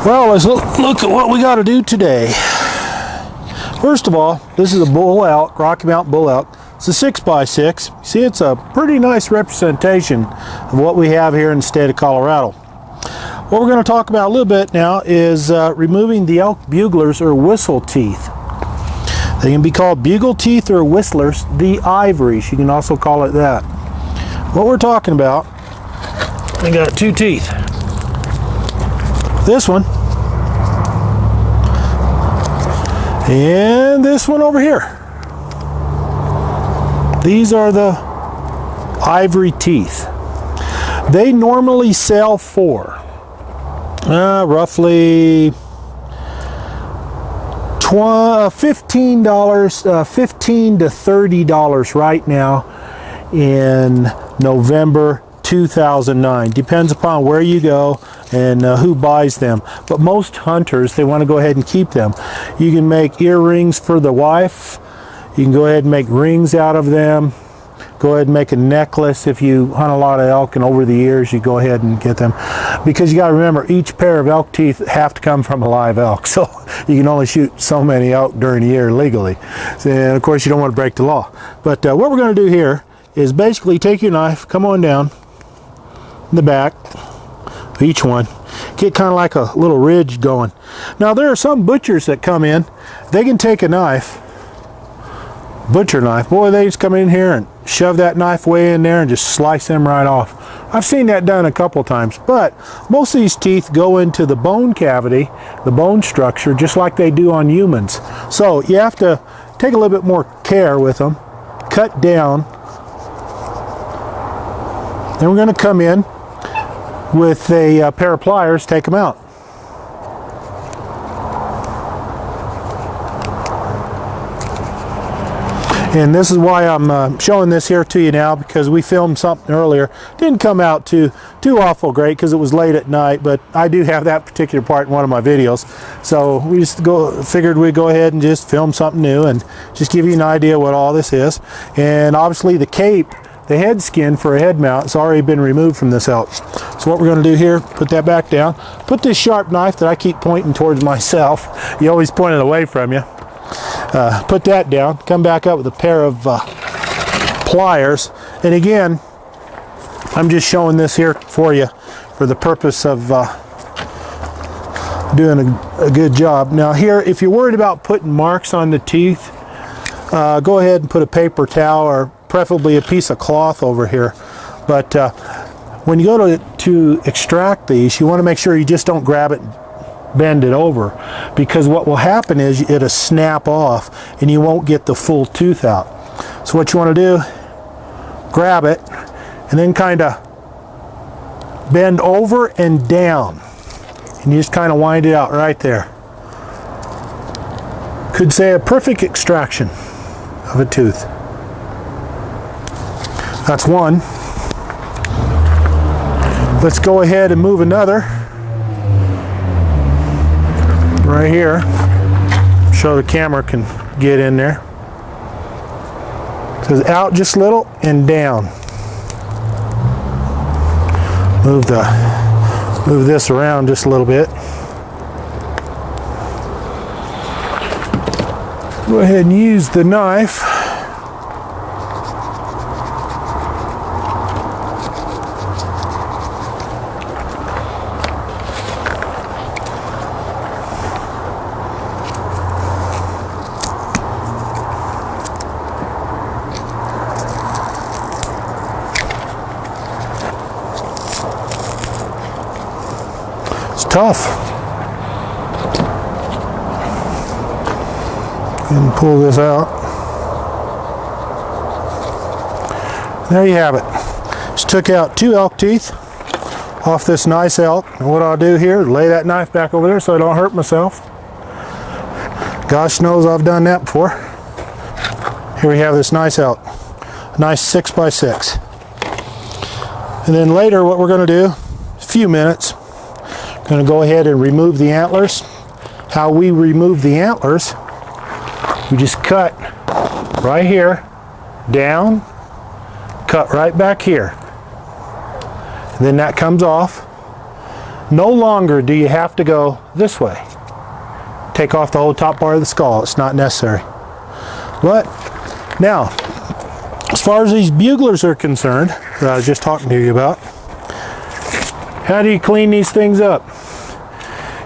Well, let's look at what we got to do today. First of all, this is a bull elk, Rocky Mountain bull elk. It's a 6x6. See, it's a pretty nice representation of what we have here in the state of Colorado. What we're going to talk about a little bit now is removing the elk buglers or whistle teeth. They can be called bugle teeth or whistlers, the ivories. You can also call it that. What we're talking about, we got two teeth. This one and this one over here. These are the ivory teeth. They normally sell for roughly $15 to $30 right now in November 2009. Depends upon where you go and who buys them, but most hunters, they want to go ahead and keep them. You can make earrings for the wife. You can go ahead and make rings out of them. Go ahead and make a necklace if you hunt a lot of elk, and over the years you go ahead and get them, because you got to remember each pair of elk teeth have to come from a live elk, so you can only shoot so many elk during the year legally, and of course you don't want to break the law. But what we're going to do here is basically take your knife, come on down in the back of each one, get kind of like a little ridge going. Now there are some butchers that come in, they can take a knife, butcher knife, boy, they just come in here and shove that knife way in there and just slice them right off. I've seen that done a couple times, but most of these teeth go into the bone cavity, the bone structure, just like they do on humans. So you have to take a little bit more care with them, cut down. Then we're going to come in with a pair of pliers, take them out. And this is why I'm showing this here to you now, because we filmed something earlier. Didn't come out too awful great because it was late at night, but I do have that particular part in one of my videos. So we just figured we'd go ahead and just film something new and just give you an idea what all this is. And obviously the cape, the head skin for a head mount, has already been removed from this elk. So what we're going to do here, put that back down. Put this sharp knife that I keep pointing towards myself. You always point it away from you. Put that down, come back up with a pair of pliers, and again, I'm just showing this here for you for the purpose of doing a good job. Now here, if you're worried about putting marks on the teeth, go ahead and put a paper towel or preferably a piece of cloth over here. But when you go to extract these, you want to make sure you just don't grab it, bend it over, because what will happen is it'll snap off and you won't get the full tooth out. So what you want to do, grab it and then kind of bend over and down, and you just kind of wind it out right there. Could say a perfect extraction of a tooth. That's one. Let's go ahead and move another right here, so the camera can get in there. It says out just a little and down. Move this around just a little bit. Go ahead and use the knife. Tough. And pull this out. There you have it. Just took out two elk teeth off this nice elk. And what I'll do here, lay that knife back over there so I don't hurt myself. Gosh knows I've done that before. Here we have this nice elk. A nice 6x6. And then later what we're going to do, a few minutes, going to go ahead and remove the antlers. How we remove the antlers, we just cut right here, down, cut right back here. And then that comes off. No longer do you have to go this way. Take off the whole top part of the skull. It's not necessary. But now, as far as these buglers are concerned, that I was just talking to you about, how do you clean these things up?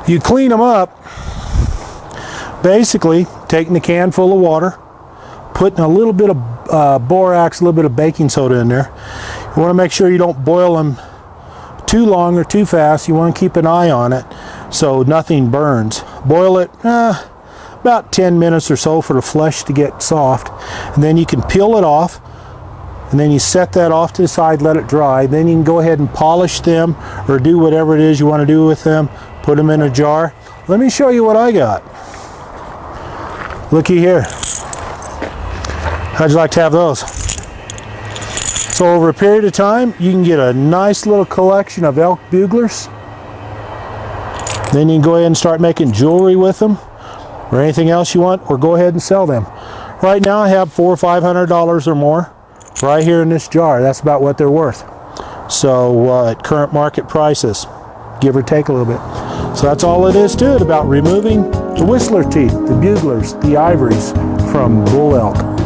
You clean them up basically taking a can full of water, putting a little bit of borax, a little bit of baking soda in there. You want to make sure you don't boil them too long or too fast. You want to keep an eye on it so nothing burns. Boil it about 10 minutes or so for the flesh to get soft, and then you can peel it off, and then you set that off to the side, let it dry. Then you can go ahead and polish them or do whatever it is you want to do with them. Put them in a jar. Let me show you what I got. Looky here. How'd you like to have those? So over a period of time, you can get a nice little collection of elk buglers. Then you can go ahead and start making jewelry with them, or anything else you want, or go ahead and sell them. Right now I have $400 or $500 or more right here in this jar. That's about what they're worth. So at current market prices, give or take a little bit. So that's all it is to it about removing the whistler teeth, the buglers, the ivories from bull elk.